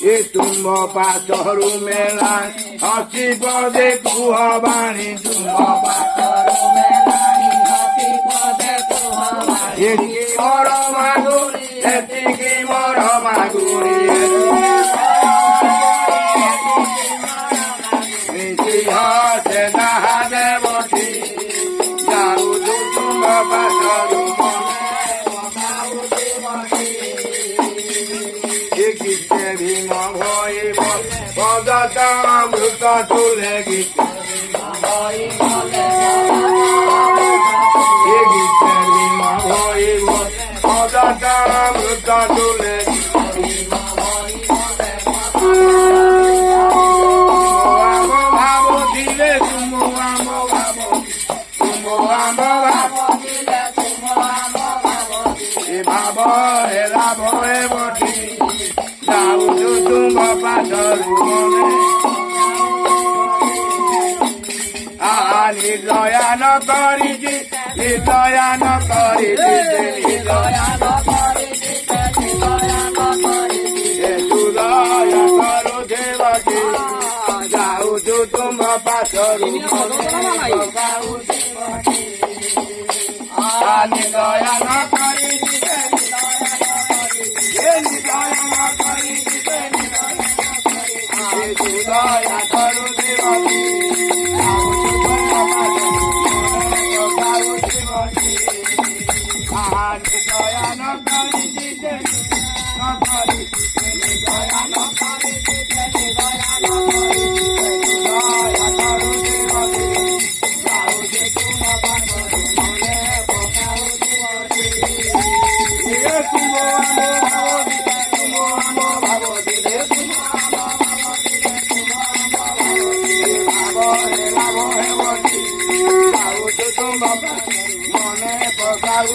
ଏ ତୁମ୍ଭ ପାଶରୁ ମେଳା ହସି ପଦେ କୁହ ବାଣୀ ତୁମ୍ଭ ପାଶରୁ ମେଳାଣି ହସି ପଦେ କୁହ ବାଣୀ ଏତିକି ମୋର ମାଗୁରି ଏତିକି ମୋର ମାଗୁରି ହସେ ତାହା ଦେବତୀ ଯାଉଛୁ ତୁମ୍ଭ ପାଶରୁ গীতে ভীম ভৈব পদতামৃত তুলে গীতে ভীম ভৈব পদতামৃত তুলে ভাব দিলে তুম আম ভাব তুম আম ভাব দিলে তুম আম ভাব এ ভাব হেরা ভয়ে বটি যাଉଛୁ ତୁମ୍ଭ ପାଶରୁ ମନେ ନିର୍ଦୟାନ କରିଛି ନିର୍ଦୟାନ କରିଛି ନିର୍ଦୟାନ କରିଛି ସୁଦୟା କରୁ ଦେବତୀ ଯାଉଛୁ ତୁମ୍ଭ ପାଶରୁ ନିର୍ଦୟାନ କରିଛି সুদয়া করু দেবতী দয়া ন করি দিতে নকরি দয়া ন করি দিতে দয়া ন করি দয়া করু দেবতী যাও যে তুম পাশরু মনে পকাউ দেবতী এ তুম আম ভাব দিলে তুম মনে পকাউ